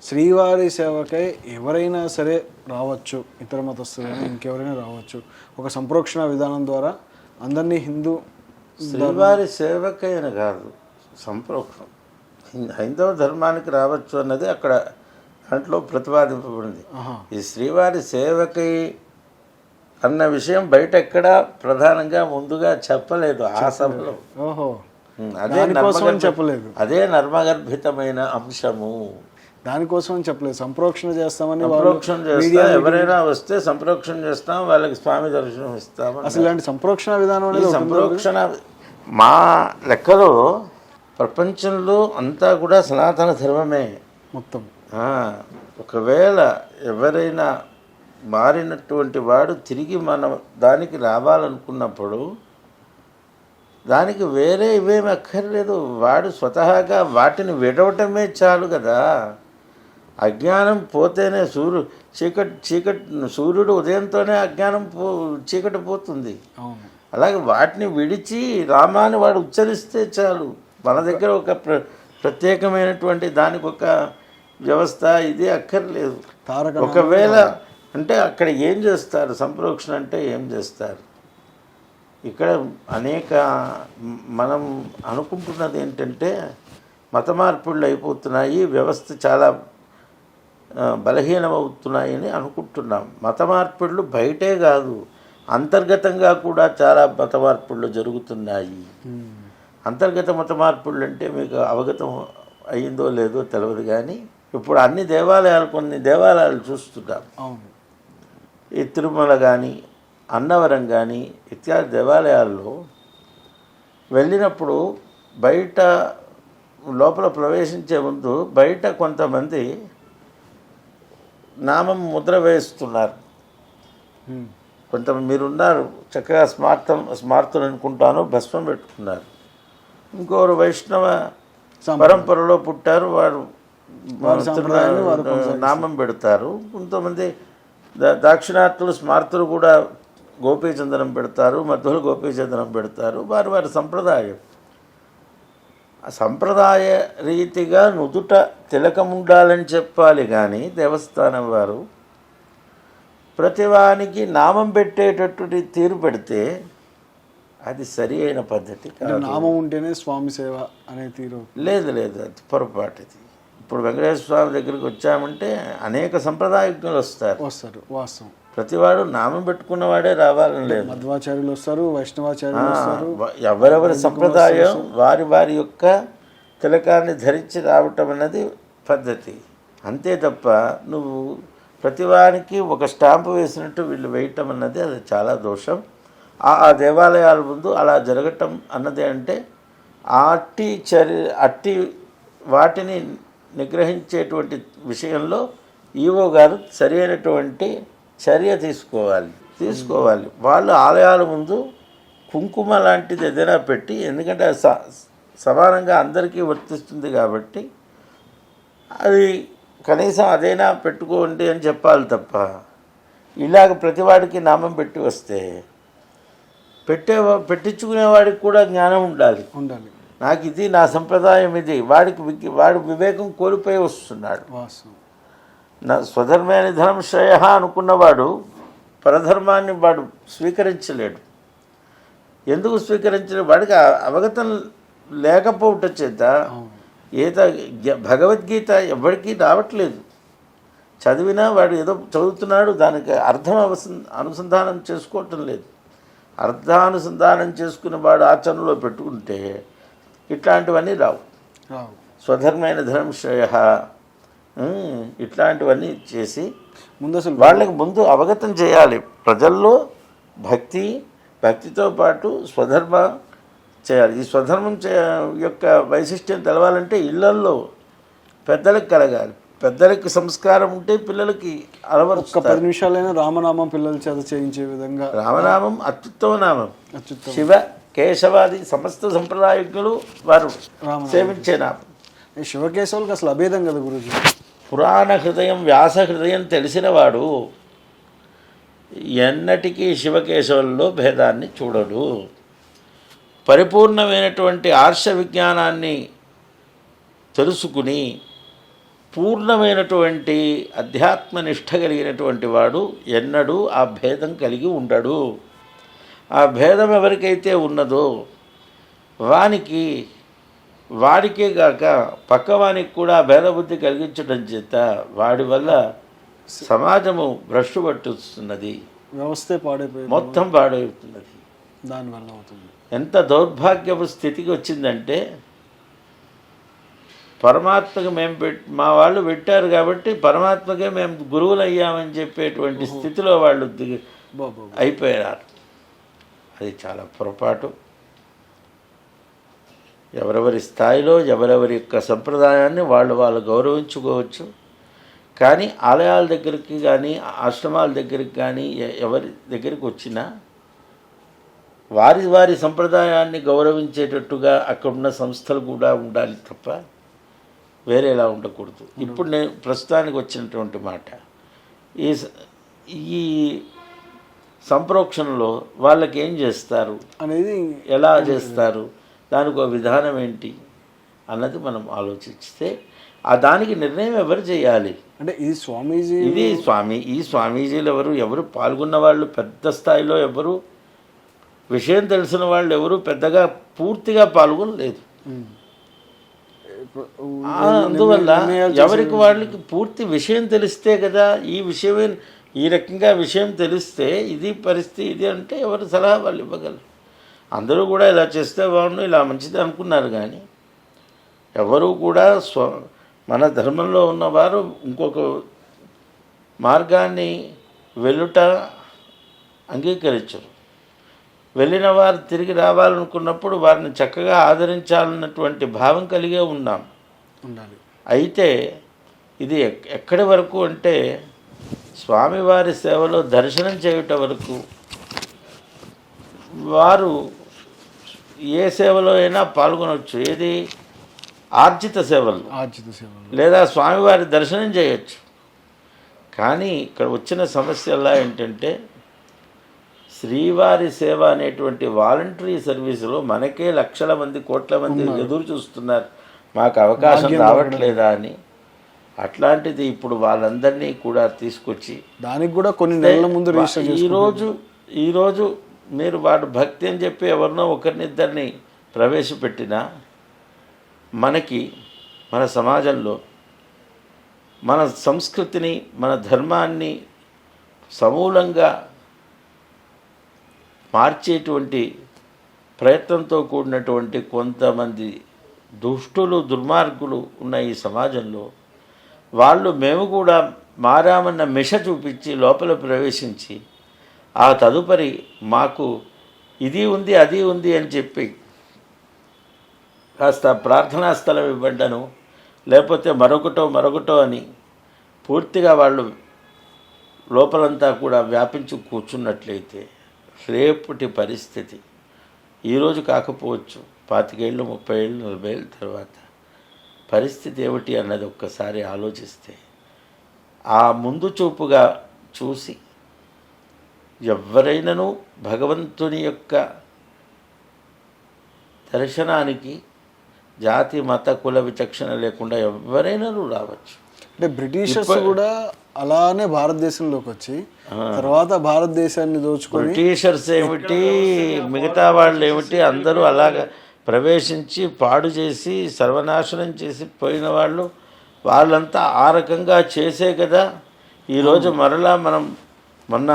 శ్రీవారి సేవకై ఎవరైనా సరే రావచ్చు, ఇతర మతస్థులైనా ఇంకెవరైనా రావచ్చు. ఒక సంప్రోక్షణ విధానం ద్వారా అందరినీ హిందూ శ్రీవారి సేవకైన కాదు, సంప్రోక్షణం హైందవ ధర్మానికి రావచ్చు అన్నది అక్కడ దాంట్లో ప్రతిపాదింపబడింది. ఈ శ్రీవారి సేవకై అన్న విషయం బయట ఎక్కడా ప్రధానంగా ముందుగా చెప్పలేదు ఆ సభలో. చెప్పలేదు, అదే నర్మగర్భితమైన అంశము. దానికోసం చెప్పలేదు. సంప్రోక్షణ చేస్తామని, సంప్రోక్షణ చేస్తాం, ఎవరైనా వస్తే సంప్రోక్షణ చేస్తాం, వాళ్ళకి స్వామి దర్శనం ఇస్తాం. అసలు ఇలాంటి సంప్రోక్షణ విధానం అనేది సంప్రోక్షణ మా లెక్కలో ప్రపంచంలో అంతా కూడా సనాతన ధర్మమే మొత్తం. ఒకవేళ ఎవరైనా మారినటువంటి వాడు తిరిగి మన దానికి రావాలనుకున్నప్పుడు దానికి వేరే ఇవేమి అక్కర్లేదు. వాడు స్వతహాగా వాటిని విడవటమే చాలు కదా. అజ్ఞానం పోతేనే సూర్యుడు ఉదయంతోనే అజ్ఞానం చీకటి పోతుంది. అలాగే వాటిని విడిచి రామాని వాడు ఉచ్చరిస్తే చాలు. మన దగ్గర ఒక ప్రత్యేకమైనటువంటి దానికి ఒక వ్యవస్థ ఇది అక్కర్లేదు. ఒకవేళ అంటే అక్కడ ఏం చేస్తారు, సంప్రోక్షణ అంటే ఏం చేస్తారు? ఇక్కడ మనం అనుకుంటున్నది ఏంటంటే మత మార్పుళ్ళు అయిపోతున్నాయి, వ్యవస్థ చాలా బలహీనమవుతున్నాయని అనుకుంటున్నాం. మత మార్పుళ్ళు బయటే కాదు, అంతర్గతంగా కూడా చాలా మత మార్పుళ్ళు జరుగుతున్నాయి. అంతర్గత మత మార్పుళ్ళు అంటే మీకు అవగతం అయ్యిందో లేదో తెలియదు, కానీ ఇప్పుడు అన్ని దేవాలయాలు, కొన్ని దేవాలయాలు చూస్తున్నాం. ఈ తిరుమల కానీ అన్నవరం కానీ ఇత్యాది దేవాలయాల్లో వెళ్ళినప్పుడు బయట లోపల ప్రవేశించే ముందు బయట కొంతమంది నామం ముద్ర వేస్తున్నారు. కొంతమంది మీరున్నారు చక్కగా స్మార్తులు అనుకుంటాను, భస్మం పెట్టుకున్నారు. ఇంకొకరు వైష్ణవ పరంపరలో పుట్టారు, వారు నామం పెడతారు. కొంతమంది దాక్షిణాత్యులు స్మార్తులు కూడా గోపీచందనం పెడతారు, మధ్యలో గోపీచందనం పెడతారు. వారి సంప్రదాయం. ఆ సంప్రదాయ రీతిగా నుదుట తిలకం ఉండాలని చెప్పాలి, కానీ దేవస్థానం వారు ప్రతివానికి నామం పెట్టేటటువంటి తీరు పెడితే అది సరి అయిన పద్ధతి కాదు. నామం ఉంటేనే స్వామి సేవ అనే తీరు లేదు, అది పొరపాటు. ఇది ఇప్పుడు వెంకటేశ్వర స్వామి దగ్గరికి వచ్చామంటే అనేక సంప్రదాయజ్ఞులు వస్తారు. వాస్తవం. ప్రతివాడు నామం పెట్టుకున్నవాడే రావాలని లేదు. మధ్వాచార్యులు వస్తారు, వైష్ణవాచార్యులు వస్తారు. ఎవరెవరి సంప్రదాయం వారి యొక్క తిలకాన్ని ధరించి రావటం అన్నది పద్ధతి. అంతే తప్ప నువ్వు ప్రతివానికి ఒక స్టాంపు వేసినట్టు వీళ్ళు వేయటం అన్నది అది చాలా దోషం. ఆ దేవాలయాల ముందు అలా జరగటం అన్నది అంటే అట్టి వాటిని నిగ్రహించేటువంటి విషయంలో ఈవో గారు సరైనటువంటి చర్య తీసుకోవాలి. వాళ్ళు ఆలయాల ముందు కుంకుమ లాంటిది ఏదైనా పెట్టి, ఎందుకంటే సమానంగా అందరికీ వర్తిస్తుంది కాబట్టి అది కనీసం అదైనా పెట్టుకోండి అని చెప్పాలి తప్ప ఇలాగ ప్రతివాడికి నామం పెట్టి వస్తే పెట్టించుకునేవాడికి కూడా జ్ఞానం ఉండాలి. నాకు ఇది నా సంప్రదాయం, ఇది వాడు వివేకం కోల్పోయి వస్తున్నాడు. నా స్వధర్మే నిధనం శ్రేయ అనుకున్నవాడు పరధర్మాన్ని వాడు స్వీకరించలేడు. ఎందుకు స్వీకరించలేడు? వాడికి అవగతం లేకపోవటం చేత భగవద్గీత ఎవరికీ రావట్లేదు. చదివినా వాడు ఏదో చదువుతున్నాడు, దానికి అర్థం అనుసంధానం చేసుకోవటం లేదు. అర్థానుసంధానం చేసుకుని వాడు ఆచరణలో పెట్టుకుంటే ఇట్లాంటివన్నీ రావు. స్వధర్మైన ధర్మ శ్రేయ ఇట్లాంటివన్నీ చేసి వాళ్ళకి ముందు అవగతం చేయాలి. ప్రజల్లో భక్తితో పాటు స్వధర్మ చేయాలి. ఈ స్వధర్మం యొక్క వైశిష్ట్యం తెలవాలంటే ఇళ్లల్లో పెద్దలకు కలగాలి. పెద్దలకి సంస్కారం ఉంటే పిల్లలకి అలవరుస్తారు. 10 నిమిషాలైనా రామనామం పిల్లల చేత చేయించే విధంగా. రామనామం అత్యుత్తమ నామం. శివ కేశవాది సమస్త సంప్రదాయజ్ఞులు వారు సేవించే నామం. శివకేశవులకు అసలు అభేదం కదా గురుజీ. పురాణ హృదయం వ్యాస హృదయం తెలిసినవాడు ఎన్నటికీ శివకేశవుల్లో భేదాన్ని చూడడు. పరిపూర్ణమైనటువంటి ఆర్ష విజ్ఞానాన్ని తెలుసుకుని పూర్ణమైనటువంటి అధ్యాత్మ నిష్ఠ కలిగినటువంటి వాడు ఎన్నడూ ఆ భేదం కలిగి ఉండడు. ఆ భేదం ఎవరికైతే ఉన్నదో వాడికే గాక పక్కవానికి కూడా భేదబుద్ధి కలిగించడం చేత వాడి వల్ల సమాజము భ్రష్టు పట్టుతున్నది, వ్యవస్థే పాడైపోయింది, మొత్తం పాడవుతున్నది. దానివల్ల అవుతుంది. ఎంత దౌర్భాగ్యపు స్థితికి వచ్చిందంటే పరమాత్మకి మేము మా వాళ్ళు పెట్టారు కాబట్టి పరమాత్మకే మేము గురువులు అయ్యామని చెప్పేటువంటి స్థితిలో వాళ్ళు అయిపోయారు. అది చాలా పొరపాటు. ఎవరెవరి స్థాయిలో ఎవరెవరి యొక్క సంప్రదాయాన్ని వాళ్ళు గౌరవించుకోవచ్చు. కానీ ఆలయాల దగ్గరికి కానీ ఆశ్రమాల దగ్గరికి కానీ ఎవరి దగ్గరికి వచ్చినా వారి సంప్రదాయాన్ని గౌరవించేటట్టుగా అక్కడున్న సంస్థలు కూడా ఉండాలి తప్ప వేరేలా ఉండకూడదు. ఇప్పుడు నేను ప్రస్తుతానికి వచ్చినటువంటి మాట, ఈ సంప్రోక్షణలో వాళ్ళకి ఏం చేస్తారు అనేది, ఎలా చేస్తారు, దానికి ఒక విధానం ఏంటి అన్నది మనం ఆలోచిస్తే దానికి నిర్ణయం ఎవరు చేయాలి అంటే ఈ స్వామీజీలు ఎవరు పాల్గొన్న వాళ్ళు పెద్ద స్థాయిలో ఎవరు విషయం తెలిసిన వాళ్ళు ఎవరు పెద్దగా పూర్తిగా పాల్గొనలేదు. అందువల్ల ఎవరికి వాళ్ళకి పూర్తి విషయం తెలిస్తే కదా, ఈ రకంగా విషయం తెలిస్తే ఇది పరిస్థితి ఇది అంటే ఎవరు సలహా వాళ్ళు ఇవ్వగలరు. అందరూ కూడా ఇలా చేస్తే బాగుండు, ఇలా మంచిది అనుకున్నారు. కానీ ఎవరు కూడా మన ధర్మంలో ఉన్నవారు ఇంకొక మార్గాన్ని వెళ్ళుట అంగీకరించరు. వెళ్ళిన వారు తిరిగి రావాలనుకున్నప్పుడు వారిని చక్కగా ఆదరించాలన్నటువంటి భావం కలిగే ఉండాలి. అయితే ఇది ఎక్కడి వరకు అంటే స్వామివారి సేవలో దర్శనం చేయుట వరకు, వారు ఏ సేవలో అయినా పాల్గొనవచ్చు. ఏది ఆర్జిత సేవలు లేదా స్వామివారి దర్శనం చేయొచ్చు. కానీ ఇక్కడ వచ్చిన సమస్యల్లా ఏంటంటే శ్రీవారి సేవ అనేటువంటి వాలంటరీ సర్వీసులో మనకే లక్షల మంది కోట్ల మంది ఎదురు చూస్తున్నారు, మాకు అవకాశం రావట్లేదా అని. అట్లాంటిది ఇప్పుడు వాళ్ళందరినీ కూడా తీసుకొచ్చి దానికి కూడా కొన్ని నెలల ముందు ఈరోజు మీరు వాడు భక్తి అని చెప్పి ఎవరినో ఒకరినిద్దరిని ప్రవేశపెట్టినా మన సమాజంలో మన సంస్కృతిని మన ధర్మాన్ని సమూలంగా మార్చేటువంటి ప్రయత్నంతో కూడినటువంటి కొంతమంది దుష్టులు దుర్మార్గులు ఉన్న ఈ సమాజంలో మేము కూడా మారామన్న మిష చూపించి లోపల ప్రవేశించి ఆ తదుపరి మాకు ఇది ఉంది అది ఉంది అని చెప్పి కాస్త ప్రార్థనా స్థలం ఇవ్వడను లేకపోతే మరొకటో అని పూర్తిగా వాళ్ళు లోపలంతా కూడా వ్యాపించి కూర్చున్నట్లయితే రేపటి పరిస్థితి ఈరోజు కాకపోవచ్చు, 25 ఏళ్ళు 30 ఏళ్ళు 40 ఏళ్ళ తర్వాత పరిస్థితి ఏమిటి అన్నది ఒక్కసారి ఆలోచిస్తే ఆ ముందు చూపుగా చూసి ఎవరైనాను భగవంతుని యొక్క దర్శనానికి జాతి మత కుల విచక్షణ లేకుండా ఎవరైనాను రావచ్చు. అంటే బ్రిటిషర్స్ కూడా అలానే భారతదేశంలోకి వచ్చి తర్వాత భారతదేశాన్ని దోచుకొని, బ్రిటిషర్స్ ఏమిటి మిగతా వాళ్ళు ఏమిటి అందరూ అలాగా ప్రవేశించి పాడు చేసి సర్వనాశనం చేసి పోయిన వాళ్ళంతా ఆ రకంగా చేసే కదా ఈరోజు మరలా మనం మొన్న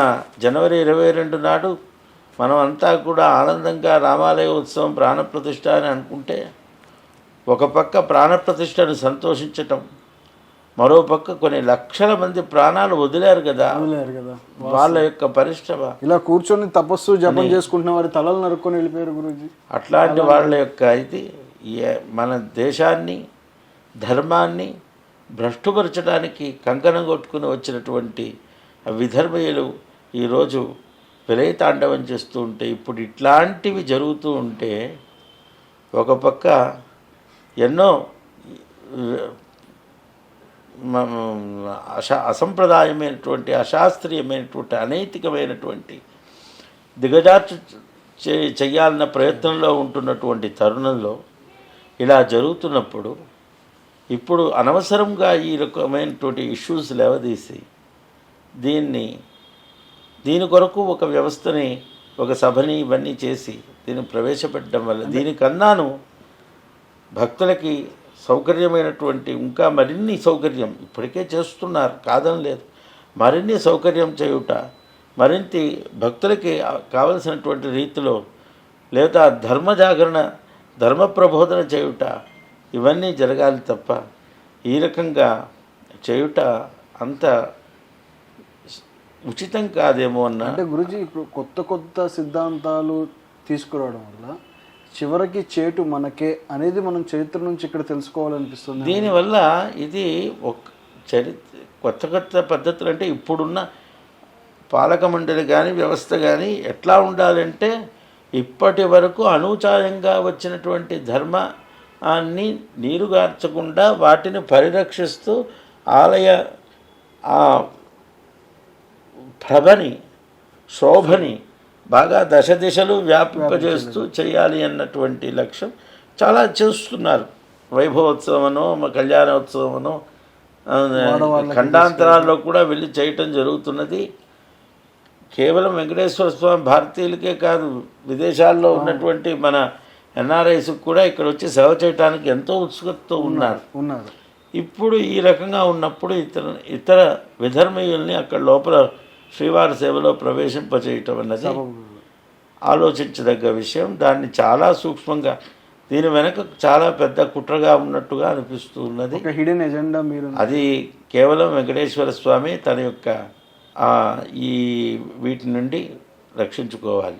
జనవరి 22 నాడు మనం అంతా కూడా ఆనందంగా రామాలయ ఉత్సవం ప్రాణప్రతిష్ఠ అని అనుకుంటే ఒక పక్క ప్రాణప్రతిష్ఠను సంతోషించటం, మరో పక్క కొన్ని లక్షల మంది ప్రాణాలు వదిలేరు కదా వాళ్ళ యొక్క పరిశ్రమ. ఇలా కూర్చొని తపస్సు జపం చేసుకుంటున్న వారి తలలు నరుక్కొని వెళ్ళిపోయారు గురూజీ. అట్లాంటి వాళ్ళ యొక్క ఇది మన దేశాన్ని ధర్మాన్ని భ్రష్టుపరచడానికి కంకణం కొట్టుకుని వచ్చినటువంటి విధర్మీయులు ఈరోజు విలయతాండవం చేస్తూ ఉంటే, ఇప్పుడు ఇట్లాంటివి జరుగుతూ ఉంటే ఒక పక్క ఎన్నో అసంప్రదాయమైనటువంటి అశాస్త్రీయమైనటువంటి అనైతికమైనటువంటి దిగజార్చు చేయాలన్న ప్రయత్నంలో ఉంటున్నటువంటి తరుణంలో ఇలా జరుగుతున్నప్పుడు ఇప్పుడు అనవసరంగా ఈ రకమైనటువంటి ఇష్యూస్ లేవదీసి దీని కొరకు ఒక వ్యవస్థని, ఒక సభని ఇవన్నీ చేసి దీన్ని ప్రవేశపెట్టడం వల్ల దీనికన్నాను భక్తులకి సౌకర్యమైనటువంటి ఇంకా మరిన్ని సౌకర్యం ఇప్పటికే చేస్తున్నారు, కాదని లేదు, మరిన్ని సౌకర్యం చేయుట, మరింత భక్తులకి కావలసినటువంటి రీతిలో లేదా ధర్మ జాగరణ, ధర్మ ప్రబోధన చేయుట, ఇవన్నీ జరగాలి తప్ప ఈ రకంగా చేయుట అంత ఉచితం కాదేమో అంటే గురుజీ ఇప్పుడు కొత్త సిద్ధాంతాలు తీసుకురావడం వల్ల చివరికి చేటు మనకే అనేది మనం చరిత్ర నుంచి ఇక్కడ తెలుసుకోవాలనిపిస్తుంది. దీనివల్ల ఇది ఒక కొత్త పద్ధతులు అంటే ఇప్పుడున్న పాలక మండలి కానీ వ్యవస్థ కానీ ఎట్లా ఉండాలంటే ఇప్పటి వరకు అనూచాయంగా వచ్చినటువంటి ధర్మాన్ని నీరుగార్చకుండా వాటిని పరిరక్షిస్తూ ఆలయ ప్రభని, శోభని బాగా దశ దిశలు వ్యాపింపజేస్తూ చేయాలి అన్నటువంటి లక్ష్యం చాలా చేస్తున్నారు. వైభవోత్సవమనో కళ్యాణోత్సవమనో ఖండాంతరాల్లో కూడా వెళ్ళి చేయటం జరుగుతున్నది. కేవలం వెంకటేశ్వర స్వామి భారతీయులకే కాదు, విదేశాల్లో ఉన్నటువంటి మన ఎన్ఆర్ఐస్కి కూడా ఇక్కడ వచ్చి సేవ చేయడానికి ఎంతో ఉత్సుకతతో ఉన్నారు. ఇప్పుడు ఈ రకంగా ఉన్నప్పుడు ఇతర విధర్మీయుల్ని అక్కడ లోపల శ్రీవారి సేవలో ప్రవేశింపచేయటం అన్నది ఆలోచించదగ్గ విషయం. దాన్ని చాలా సూక్ష్మంగా దీని వెనక చాలా పెద్ద కుట్రగా ఉన్నట్టుగా అనిపిస్తూ ఉన్నది. హిడెన్ ఎజెండా మీరు అది కేవలం వెంకటేశ్వర స్వామి తన యొక్క ఈ వీటి నుండి రక్షించుకోవాలి.